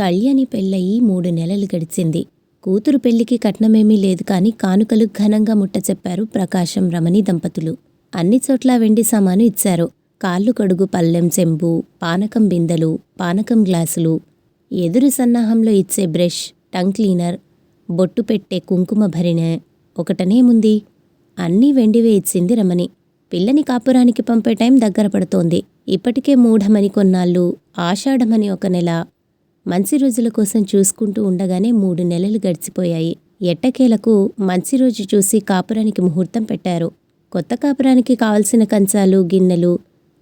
కళ్యాణి పెళ్ళయి 3 నెలలు గడిచింది. కూతురు పెళ్లికి కట్నమేమీ లేదు కాని కానుకలు ఘనంగా ముట్టచెప్పారు ప్రకాశం రమణి దంపతులు. అన్ని చోట్లా వెండి సామాను ఇచ్చారు. కాళ్ళు కడుగు పళ్ళెం చెంబు, పానకం బిందెలు, పానకం గ్లాసులు, ఎదురు సన్నాహంలో ఇచ్చే బ్రష్, టంగ్ క్లీనర్, బొట్టు పెట్టే కుంకుమ భరిణె ఒకటనేముంది, అన్నీ వెండివే ఇచ్చింది రమణి. పిల్లని కాపురానికి పంపే టైం దగ్గర పడుతోంది. ఇప్పటికే మూఢమని కొన్నాళ్ళు, ఆషాఢమని 1 నెల, మంచి రోజుల కోసం చూసుకుంటూ ఉండగానే 3 నెలలు గడిచిపోయాయి. ఎట్టకేలకు మంచి రోజు చూసి కాపురానికి ముహూర్తం పెట్టారు. కొత్త కాపురానికి కావలసిన కంచాలు, గిన్నెలు,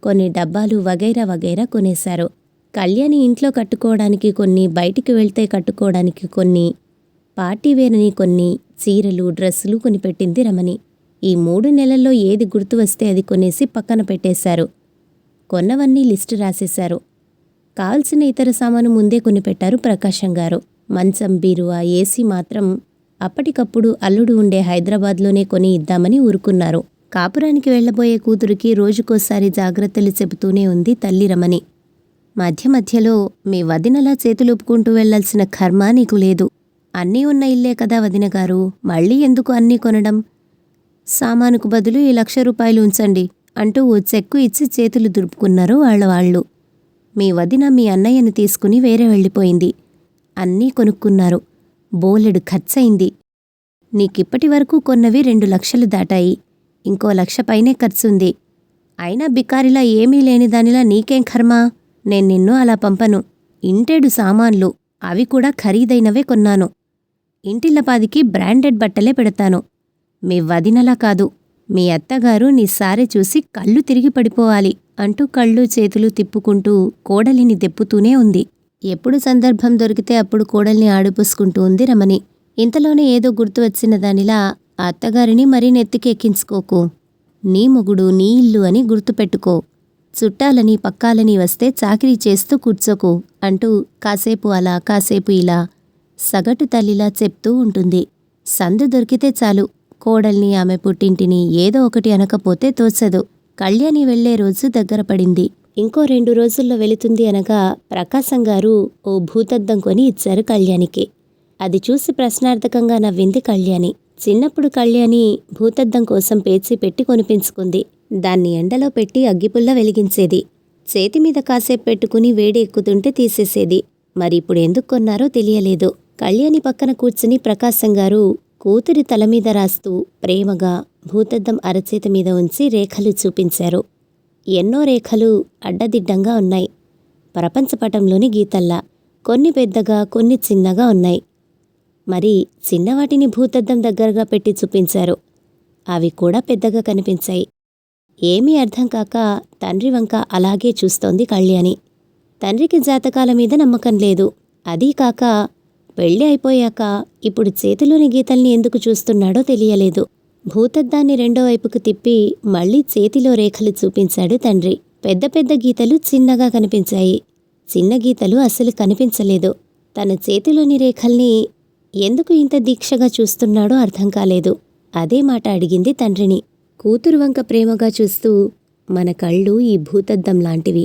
కొన్ని డబ్బాలు వగైరా వగైరా కొనేశారు. కళ్యాణి ఇంట్లో కట్టుకోవడానికి కొన్ని, బయటికి వెళ్తే కట్టుకోవడానికి కొన్ని, పార్టీవేరని కొన్ని, చీరలు, డ్రెస్సులు కొనిపెట్టింది రమణి. ఈ 3 నెలల్లో ఏది గుర్తు వస్తే అది కొనేసి పక్కన పెట్టేశారు. కొన్నవన్నీ లిస్టు రాసేశారు. కావలసిన ఇతర సామాను ముందే కొనిపెట్టారు ప్రకాశం గారు. మంచం, బీరువా, ఏసీ మాత్రం అప్పటికప్పుడు అల్లుడు ఉండే హైదరాబాద్లోనే కొని ఇద్దామని ఊరుకున్నారు. కాపురానికి వెళ్లబోయే కూతురికి రోజుకోసారి జాగ్రత్తలు చెబుతూనే ఉంది తల్లి రమణి. మధ్య మధ్యలో మీ వదినలా చేతులుపుకుంటూ వెళ్లాల్సిన కర్మ నీకు లేదు. అన్నీ ఉన్న ఇల్లే కదా వదినగారు, మళ్ళీ ఎందుకు అన్నీ కొనడం? సామానుకు బదులు ఈ 1,00,000 రూపాయలు ఉంచండి అంటూ ఓ చెక్కు ఇచ్చి చేతులు దులుపుకున్నారు వాళ్ళు. మీ వదిన మీ అన్నయ్యను తీసుకుని వేరే వెళ్ళిపోయింది. అన్నీ కొనుక్కున్నారు. బోలెడు ఖర్చయింది. నీకిప్పటి వరకు కొన్నవి 2 లక్షలు దాటాయి. ఇంకో 1,00,000 పైనే ఖర్చుంది. అయినా బికారిలా ఏమీ లేని దానిలా నీకేం కర్మ? నేను నిన్ను అలా పంపను. ఇంటేడు సామాన్లు, అవి కూడా ఖరీదైనవే కొన్నాను. ఇంటిల్లపాదికి బ్రాండెడ్ బట్టలే పెడతాను. మీ వదినలా కాదు, మీ అత్తగారు నీ సారె చూసి కళ్ళు తిరిగి పడిపోవాలి అంటూ కళ్ళు చేతులు తిప్పుకుంటూ కోడలిని దెప్పుతూనే ఉంది. ఎప్పుడు సందర్భం దొరికితే అప్పుడు కోడల్ని ఆడిపోసుకుంటూ ఉంది రమణి. ఇంతలోనే ఏదో గుర్తు వచ్చిన దానిలా ఆ అత్తగారిని మరీ నెత్తికి ఎక్కించుకోకు. నీ మొగుడు నీ ఇల్లు అని గుర్తుపెట్టుకో. చుట్టాలని పక్కాలని వస్తే చాకిరీ చేస్తూ కూర్చోకు అంటూ కాసేపు అలా కాసేపు ఇలా సగటు తల్లిలా చెప్తూ ఉంటుంది. సందు దొరికితే చాలు కోడల్ని, ఆమె పుట్టింటిని ఏదో ఒకటి అనకపోతే తోచదు. కళ్యాణి వెళ్లే రోజు దగ్గర పడింది. ఇంకో 2 రోజుల్లో వెళుతుంది అనగా ప్రకాశం గారు ఓ భూతద్దం కొని ఇచ్చారు కళ్యాణికి. అది చూసి ప్రశ్నార్థకంగా నవ్వింది కళ్యాణి. చిన్నప్పుడు కళ్యాణి భూతద్దం కోసం పేచీ పెట్టి కొనిపించుకుంది. దాన్ని ఎండలో పెట్టి అగ్గిపుల్ల వెలిగించేది. చేతిమీద కాసేపు పెట్టుకుని వేడి ఎక్కుతుంటే తీసేసేది. మరి ఇప్పుడు ఎందుకు కొన్నారో తెలియలేదు. కళ్యాణి పక్కన కూర్చుని ప్రకాశం గారు కూతురి తలమీద రాస్తూ ప్రేమగా భూతద్దం అరచేతి మీద ఉంచి రేఖలు చూపించారు. ఎన్నో రేఖలు అడ్డదిడ్డంగా ఉన్నాయి. ప్రపంచపటంలోని గీతల్లా. కొన్ని పెద్దగా, కొన్ని చిన్నగా ఉన్నాయి. మరి చిన్నవాటిని భూతద్దం దగ్గరగా పెట్టి చూపించారు. అవి కూడా పెద్దగా కనిపించాయి. ఏమీ అర్థం కాక తండ్రి వంక అలాగే చూస్తోంది కళ్యాణి. తండ్రికి జాతకాల మీద నమ్మకం లేదు. అదీ కాక పెళ్లి అయిపోయాక ఇప్పుడు చేతిలోని గీతల్ని ఎందుకు చూస్తున్నాడో తెలియలేదు. భూతద్దాన్ని రెండో వైపుకు తిప్పి మళ్లీ చేతిలో రేఖలు చూపించాడు తండ్రి. పెద్ద పెద్ద గీతలు చిన్నగా కనిపించాయి. చిన్న గీతలు అసలు కనిపించలేదు. తన చేతిలోని రేఖల్ని ఎందుకు ఇంత దీక్షగా చూస్తున్నాడో అర్థం కాలేదు. అదే మాట అడిగింది తండ్రిని. కూతురు వంక ప్రేమగా చూస్తూ, మన కళ్ళు ఈ భూతద్దం లాంటివి.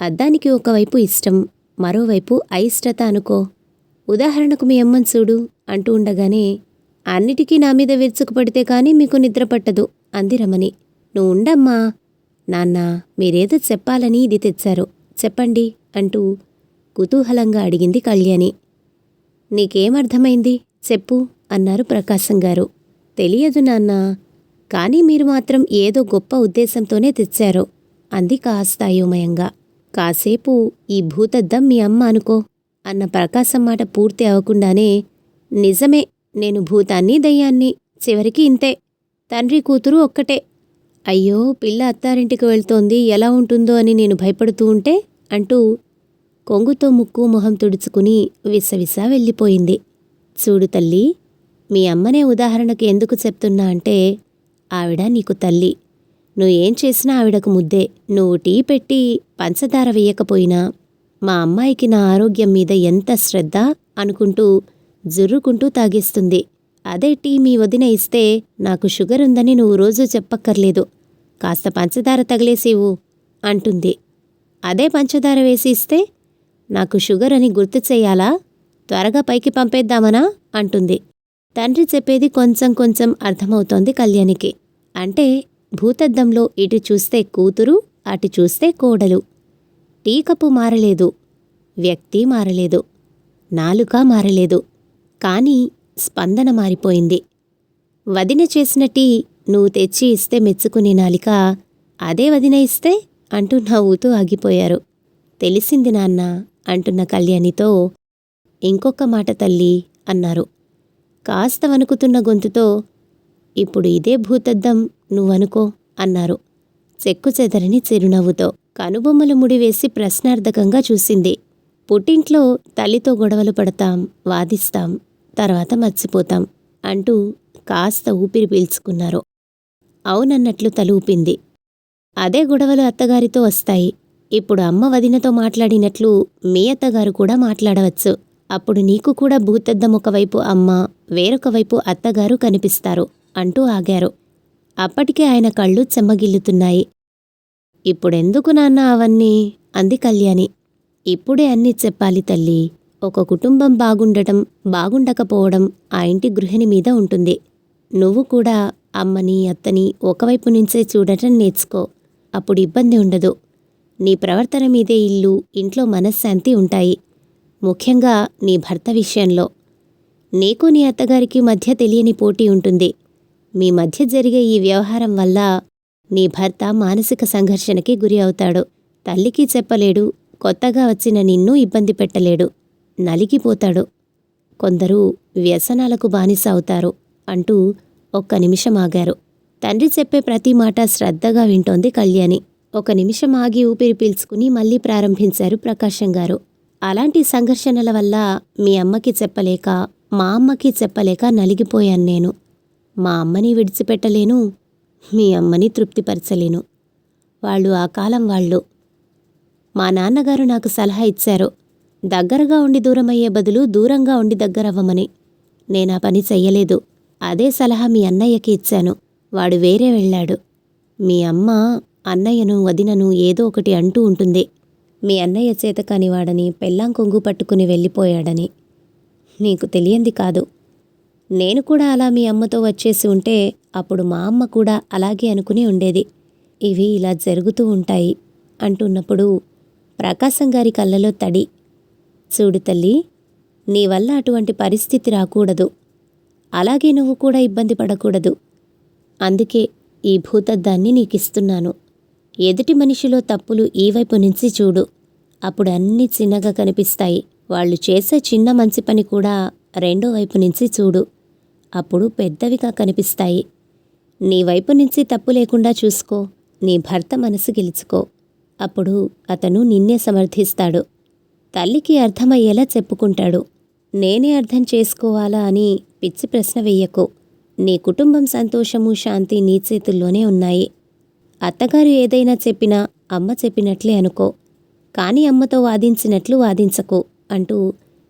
అద్దానికి ఒకవైపు ఇష్టం, మరోవైపు అయిష్టత అనుకో. ఉదాహరణకు మీ అమ్మని చూడు అంటూ ఉండగానే, అన్నిటికీ నా మీద విరుచుకుపడితే కానీ మీకు నిద్ర పట్టదు అంది రమణి. నువ్వు ఉండమ్మా. నాన్నా, మీరేదో చెప్పాలని ఇది తెచ్చారు, చెప్పండి అంటూ కుతూహలంగా అడిగింది కళ్యాణి. నీకేమర్థమైంది చెప్పు అన్నారు ప్రకాశం గారు. తెలియదు నాన్నా, కానీ మీరు మాత్రం ఏదో గొప్ప ఉద్దేశంతోనే తెచ్చారు అంది కాస్త అయోమయంగా. కాసేపు ఈ భూతద్దం మీ అమ్మ అనుకో అన్న ప్రకాశం మాట పూర్తి అవ్వకుండానే, నిజమే, నేను భూతాన్ని దయ్యాన్ని, చివరికి ఇంతే. తండ్రి కూతురు ఒక్కటే. అయ్యో, పిల్ల అత్తారింటికి వెళ్తోంది, ఎలా ఉంటుందో అని నేను భయపడుతూ ఉంటే అంటూ కొంగుతో ముక్కు మొహం తుడుచుకుని విసవిసా వెళ్ళిపోయింది. చూడు తల్లి, మీ అమ్మనే ఉదాహరణకు ఎందుకు చెప్తున్నా అంటే, ఆవిడ నీకు తల్లి. నువ్వేం చేసినా ఆవిడకు ముద్దే. నువ్వు టీ పెట్టి పంచదార వేయకపోయినా మా అమ్మాయికి నా ఆరోగ్యం మీద ఎంత శ్రద్ధ అనుకుంటూ జుర్రుకుంటూ తాగేస్తుంది. అదే టీ మీ వదిన ఇస్తే, నాకు షుగర్ ఉందని నువ్వు రోజూ చెప్పక్కర్లేదు, కాస్త పంచదార తగిలేసేవు అంటుంది. అదే పంచదార వేసి ఇస్తే, నాకు షుగర్ అని గుర్తు చెయ్యాలా? త్వరగా పైకి పంపేద్దామనా అంటుంది. తండ్రి చెప్పేది కొంచెం కొంచెం అర్థమవుతోంది కళ్యాణికి. అంటే భూతద్దంలో ఇటు చూస్తే కూతురు, అటు చూస్తే కోడలు. టీ కప్పు మారలేదు, వ్యక్తి మారలేదు, నాలుక మారలేదు, కానీ స్పందన మారిపోయింది. వదిన చేసిన టీ నువ్వు తెచ్చి ఇస్తే మెచ్చుకునే నాలిక అదే వదిన ఇస్తే అంటూ నవ్వుతూ ఆగిపోయారు. తెలిసింది నాన్న అంటున్న కళ్యాణితో ఇంకొక మాట తల్లి అన్నారు. కాస్త వణుకుతున్న గొంతుతో ఇప్పుడు ఇదే భూతద్దం నువ్వనుకో అన్నారు చెక్కుచెదరని చిరునవ్వుతో. కనుబొమ్మలు ముడివేసి ప్రశ్నార్థకంగా చూసింది. పుట్టింట్లో తల్లితో గొడవలు పడతాం, వాదిస్తాం, తర్వాత మర్చిపోతాం అంటూ కాస్త ఊపిరి పీల్చుకున్నారు. అవునన్నట్లు తల ఊపింది. అదే గొడవలు అత్తగారితో వస్తాయి. ఇప్పుడు అమ్మ వదినతో మాట్లాడినట్లు మీ అత్తగారు కూడా మాట్లాడవచ్చు. అప్పుడు నీకు కూడా భూతద్దం ఒకవైపు అమ్మ, వేరొక వైపు అత్తగారు కనిపిస్తారు అంటూ ఆగారు. అప్పటికే ఆయన కళ్ళు చెమ్మగిల్లుతున్నాయి. ఇప్పుడెందుకు నాన్న అవన్నీ అంది కళ్యాణి. ఇప్పుడే అన్నీ చెప్పాలి తల్లి. ఒక కుటుంబం బాగుండటం, బాగుండకపోవడం ఆ ఇంటి గృహిణి మీద ఉంటుంది. నువ్వు కూడా అమ్మని, అత్తని ఒకవైపు నుంచే చూడటం నేర్చుకో. అప్పుడు ఇబ్బంది ఉండదు. నీ ప్రవర్తన మీదే ఇల్లు, ఇంట్లో మనశ్శాంతి ఉంటాయి. ముఖ్యంగా నీ భర్త విషయంలో. నీకు నీ అత్తగారికి మధ్య తెలియని పోటీ ఉంటుంది. మీ మధ్య జరిగే ఈ వ్యవహారం వల్ల నీ భర్త మానసిక సంఘర్షణకి గురి అవుతాడు. తల్లికి చెప్పలేడు, కొత్తగా వచ్చిన నిన్ను ఇబ్బంది పెట్టలేడు. నలిగిపోతాడు. కొందరు వ్యసనాలకు బానిస అవుతారు అంటూ ఒక్క నిమిషం ఆగారు. తండ్రి చెప్పే ప్రతి మాట శ్రద్ధగా వింటోంది కళ్యాణి. ఒక నిమిషం ఆగి ఊపిరి పీల్చుకుని మళ్ళీ ప్రారంభించారు ప్రకాశం గారు. అలాంటి సంఘర్షణల వల్ల మీ అమ్మకి చెప్పలేక, మా అమ్మకి చెప్పలేక నలిగిపోయాను నేను. మా అమ్మని విడిచిపెట్టలేను, మీ అమ్మని తృప్తిపరచలేను. వాళ్ళు ఆ కాలం వాళ్ళు. మా నాన్నగారు నాకు సలహా ఇచ్చారు, దగ్గరగా ఉండి దూరమయ్యే బదులు దూరంగా ఉండి దగ్గరవ్వమని. నేనా పని చెయ్యలేదు. అదే సలహా మీ అన్నయ్యకి ఇచ్చాను. వాడు వేరే వెళ్ళాడు. మీ అమ్మ అన్నయ్యను, వదినను ఏదో ఒకటి అంటూ ఉంటుంది. మీ అన్నయ్య చేతకానివాడని, పెళ్ళాం కొంగు పట్టుకుని వెళ్ళిపోయాడని. నీకు తెలియంది కాదు. నేను కూడా అలా మీ అమ్మతో వచ్చేసి ఉంటే అప్పుడు మా అమ్మ కూడా అలాగే అనుకుని ఉండేది. ఇవి ఇలా జరుగుతూ ఉంటాయి అంటున్నప్పుడు ప్రకాశం గారి కళ్ళలో తడి. చూడు తల్లి, నీ వల్ల అటువంటి పరిస్థితి రాకూడదు. అలాగే నువ్వు కూడా ఇబ్బంది పడకూడదు. అందుకే ఈ భూతద్దాన్ని నీకిస్తున్నాను. ఎదుటి మనిషిలో తప్పులు ఈ వైపు నుంచి చూడు. అప్పుడు అన్నీ చిన్నగా కనిపిస్తాయి. వాళ్ళు చేసే చిన్న మంచి పని కూడా రెండో వైపు నుంచి చూడు. అప్పుడు పెద్దవిగా కనిపిస్తాయి. నీ వైపు నుంచి తప్పు లేకుండా చూసుకో. నీ భర్త మనసు గెలుచుకో. అప్పుడు అతను నిన్నే సమర్థిస్తాడు. తల్లికి అర్థమయ్యేలా చెప్పుకుంటాడు. నేనే అర్థం చేసుకోవాలా అని పిచ్చి ప్రశ్న వెయ్యకు. నీ కుటుంబం సంతోషము, శాంతి నీ చేతుల్లోనే ఉన్నాయి. అత్తగారు ఏదైనా చెప్పినా అమ్మ చెప్పినట్లే అనుకో. కానీ అమ్మతో వాదించినట్లు వాదించకు అంటూ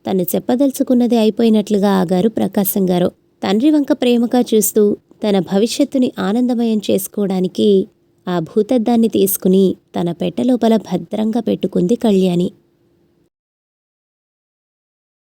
తను చెప్పదలుచుకున్నది అయిపోయినట్లుగా ఆగారు ప్రకాశం గారు. తండ్రి వంక ప్రేమగా చూస్తూ తన భవిష్యత్తుని ఆనందమయం చేసుకోవడానికి ఆ భూతద్దాన్ని తీసుకుని తన పెట్టెలోపల భద్రంగా పెట్టుకుంది కళ్యాణి.